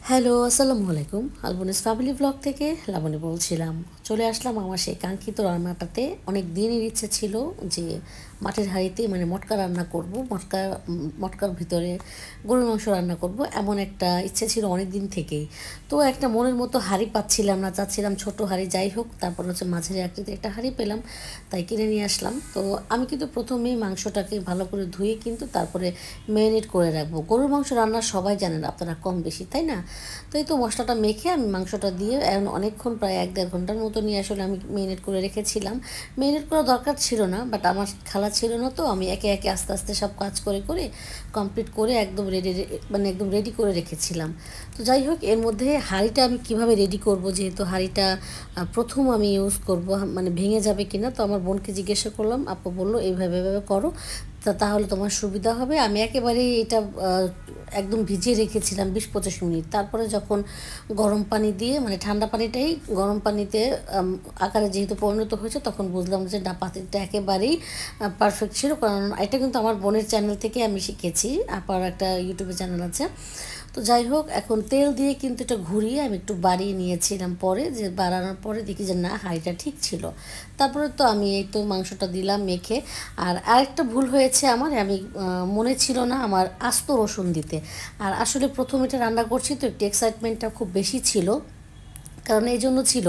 Hello, আসসালামু আলাইকুম। আলবনিস family blog থেকে লাবণী বলছিলাম। চলে আসলাম আমার সেই কাঙ্ক্ষিত রান্নাটাতে। অনেক দিনের ইচ্ছে ছিল যে মাটির হাঁড়িতে মানে মটকা রান্না করব, মটকার ভিতরে গরুর মাংস রান্না করব, এমন একটা ইচ্ছে ছিল অনেক দিন থেকেই। তো একটা মনের মতো হাঁড়ি পাচ্ছিলাম না, চাচ্ছিলাম ছোট হাঁড়ি, যাই হোক তারপর হচ্ছে মাঝারি আকৃতির একটা হাঁড়ি পেলাম, তাই কিনে নিয়ে আসলাম। তো আমি কিন্তু প্রথমেই মাংসটাকে ভালো করে ধুয়ে কিন্তু তারপরে ম্যারিনেট করে রাখবো। গরুর মাংস রান্না সবাই জানেন আপনারা কম বেশি, তাই না? তো এই তো মশলাটা মেখে আমি মাংসটা দিয়ে এখন অনেকক্ষণ প্রায় 1-1.5 ঘন্টার মতো নিয়ে আসলে আমি মেরিনেট করে রেখেছিলাম। মেরিনেট করা দরকার ছিল না, বাট আমার খালা ছিল না, তো আমি একে একে আস্তে আস্তে সব কাজ করে করে কমপ্লিট করে একদম রেডি, মানে একদম রেডি করে রেখেছিলাম। তো যাই হোক, এর মধ্যে হাঁড়িটা আমি কিভাবে রেডি করব, যেহেতু হাঁড়িটা প্রথম আমি ইউজ করব, মানে ভেঙে যাবে কিনা, তো আমার বোনকে জিজ্ঞাসা করলাম, আপু বললো এইভাবে এভাবে করো, তাহলে তোমার সুবিধা হবে। আমি একেবারেই এটা একদম ভিজিয়ে রেখেছিলাম 20-25 মিনিট। তারপরে যখন গরম পানি দিয়ে, মানে ঠান্ডা পানিটাই গরম পানিতে আকারে যেহেতু পরিণত হয়েছে, তখন বুঝলাম যে না, পাতিলটা একেবারেই পারফেক্ট ছিল। কারণ এটা কিন্তু আমার বোনের চ্যানেল থেকে আমি শিখেছি, আপার একটা ইউটিউবে চ্যানেল আছে। তো যাই হোক, এখন তেল দিয়ে কিন্তু এটা ঘুরিয়ে আমি একটু বাড়িয়ে নিয়েছিলাম, পরে যে বাড়ানোর পরে দেখি যে না, হাঁড়িটা ঠিক ছিল। তারপরে তো আমি এই তো মাংসটা দিলাম মেখে। আর আরেকটা ভুল হয়েছে আমার, আমি মনে ছিল না আমার আস্ত রসুন দিতে। আর আসলে প্রথম এটা রান্না করছি, তো একটু এক্সাইটমেন্টটা খুব বেশি ছিল, কারণ এই জন্য ছিল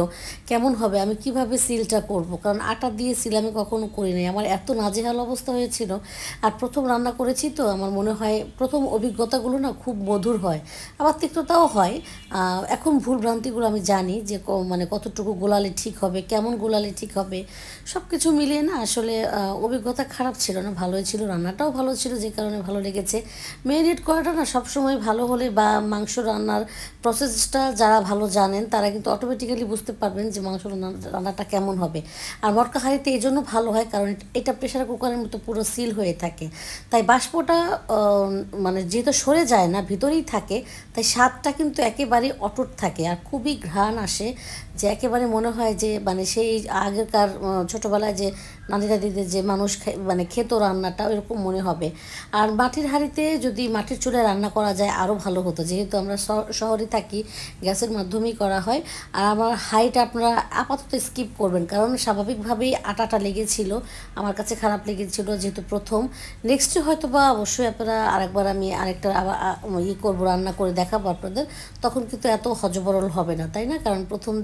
কেমন হবে, আমি কিভাবে সিলটা করব, কারণ আটা দিয়ে সিল আমি কখনো করি নাই, আমার এত নাজেহাল অবস্থা হয়েছিল। আর প্রথম রান্না করেছি, তো আমার মনে হয় প্রথম অভিজ্ঞতাগুলো না খুব মধুর হয়, আবার তিক্ততাও হয়। এখন ভুল ভ্রান্তিগুলো আমি জানি যে মানে কতটুকু গোলালে ঠিক হবে, কেমন গোলালে ঠিক হবে, সব কিছু মিলিয়ে না আসলে অভিজ্ঞতা খারাপ ছিল না, ভালোই ছিল, রান্নাটাও ভালো ছিল, যে কারণে ভালো লেগেছে। মেরিনেট করাটা না সবসময় ভালো হলে, বা মাংস রান্নার প্রসেসটা যারা ভালো জানেন তারা কিন্তু অটোমেটিক্যালি বুঝতে পারবেন যে মাংস রান্নাটা কেমন হবে। আর মটকা হাঁড়িতে এই জন্য ভালো হয়, কারণ এটা প্রেশার কুকারের মতো পুরো সিল হয়ে থাকে, তাই বাষ্পটা মানে যেহেতু সরে যায় না, ভিতরেই থাকে, তাই স্বাদটা কিন্তু একেবারে অটুট থাকে, আর খুবই ঘ্রাণ আসে, যে একেবারে মনে হয় যে মানে সেই আগেকার ছোটোবেলায় যে নানি দাদিদের যে মানুষ মানে খেত রান্নাটা, এরকম মনে হবে। আর মাটির হাঁড়িতে যদি মাটির চুলায় রান্না করা যায় আরও ভালো হতো, যেহেতু আমরা শহরে থাকি, গ্যাসের মাধ্যমেই করা হয়। আর আমার হাঁড়িটা আপনারা আপাতত স্কিপ করবেন, কারণ স্বাভাবিকভাবেই আটাটা লেগেছিল, আমার কাছে খারাপ লেগেছিল যেহেতু প্রথম। নেক্সটে হয়তো বা অবশ্যই আপনারা আরেকবার আমি আরেকটা আবার করবো, রান্না করে দেখাবো আপনাদের, তখন কিন্তু এত হজবরল হবে না, তাই না? কারণ প্রথম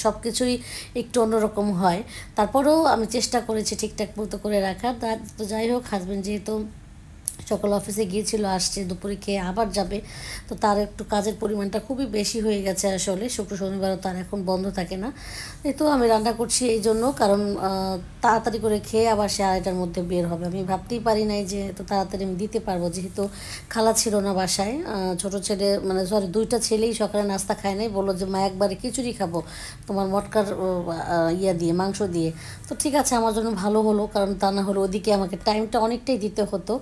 সব কিছুই একটু অন্যরকম হয়। তারপরেও আমি চেষ্টা করেছি ঠিকঠাক মতো করে রাখার। তো যাই হোক, হাজব্যান্ড যেহেতু সকাল অফিসে গিয়েছিল, আসছে দুপুরে খেয়ে আবার যাবে, তো তার একটু কাজের পরিমাণটা খুবই বেশি হয়ে গেছে আসলে, শুক্র শনিবারও তার এখন বন্ধ থাকে না। এই তো আমি রান্না করছি এই জন্য, কারণ তাড়াতাড়ি করে খেয়ে আবার সে আড়াইটার মধ্যে বের হবে। আমি ভাবতেই পারি নাই যে এত তাড়াতাড়ি আমি দিতে পারবো, যেহেতু খালা ছিল না বাসায়। ছোটো ছেলে, মানে সরি, দুইটা ছেলেই সকালে নাস্তা খায় নাই, বললো যে মা একবারে খিচুড়ি খাবো তোমার মটকার ইয়া দিয়ে, মাংস দিয়ে। তো ঠিক আছে, আমার জন্য ভালো হলো, কারণ তা না হলে ওদিকে আমাকে টাইমটা অনেকটাই দিতে হতো।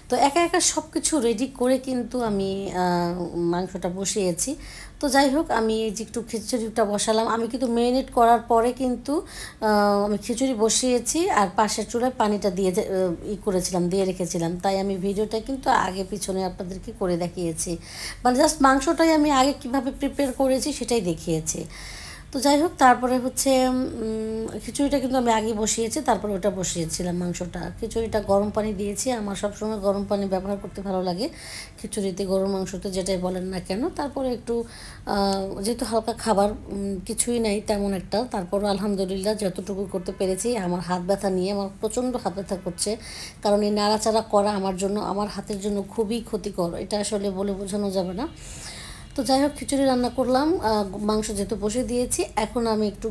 তো একা একা সব কিছু রেডি করে কিন্তু আমি মাংসটা বসিয়েছি। তো যাই হোক, আমি এই যে একটু খিচুড়িটা বসালাম, আমি কিন্তু মেরিনেট করার পরে কিন্তু আমি খিচুড়ি বসিয়েছি, আর পাশের চুলায় পানিটা দিয়ে করেছিলাম, দিয়ে রেখেছিলাম, তাই আমি ভিডিওটা কিন্তু আগে পিছনে আপনাদেরকে করে দেখিয়েছি, মানে জাস্ট মাংসটাই আমি আগে কীভাবে প্রিপেয়ার করেছি সেটাই দেখিয়েছি। তো যাই হোক, তারপরে হচ্ছে খিচুড়িটা কিন্তু আমি আগে বসিয়েছি, তারপরে ওটা বসিয়েছিলাম মাংসটা। খিচুড়িটা গরম পানি দিয়েছি, আমার সবসময় গরম পানি ব্যবহার করতে ভালো লাগে খিচুড়িতে, গরুর মাংসতে, যেটাই বলেন না কেন। তারপরে একটু যেহেতু হালকা খাবার, কিছুই নাই তেমন একটা, তারপরও আলহামদুলিল্লাহ যতটুকু করতে পেরেছি। আমার হাত ব্যথা নিয়ে আমার প্রচণ্ড হাত ব্যথা করছে, কারণ এই নাড়াচাড়া করা আমার জন্য, আমার হাতের জন্য খুবই ক্ষতিকর, এটা আসলে বলে বোঝানো যাবে না। তো যাই হোক, খিচুড়ি রান্না করলাম, মাংস যেহেতু বসে দিয়েছি, এখন আমি একটু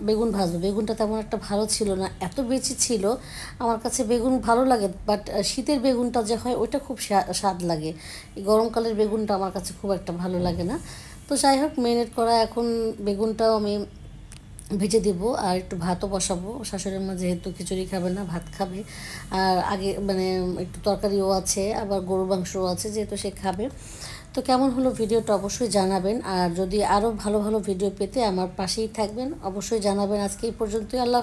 বেগুন ভাজবো। বেগুনটা তেমন একটা ভালো ছিল না, এত বেশি ছিল। আমার কাছে বেগুন ভালো লাগে, বাট শীতের বেগুনটা যে হয় ওইটা খুব স্বাদ লাগে, এই গরমকালের বেগুনটা আমার কাছে খুব একটা ভালো লাগে না। তো যাই হোক, মেরিনেট করা এখন বেগুনটাও আমি ভেজে দেব, আর একটু ভাতও বসাবো। শাশুড়ির মা যেহেতু খিচুড়ি খাবে না, ভাত খাবে, আর আগে মানে একটু তরকারিও আছে, আবার গরুর মাংসও আছে, যেহেতু সে খাবে। তো কেমন হলো ভিডিওটা অবশ্যই জানাবেন, আর যদি আরও ভালো ভালো ভিডিও পেতে আমার পাশেই থাকবেন, অবশ্যই জানাবেন। আজকে এই পর্যন্তই, আল্লাহ।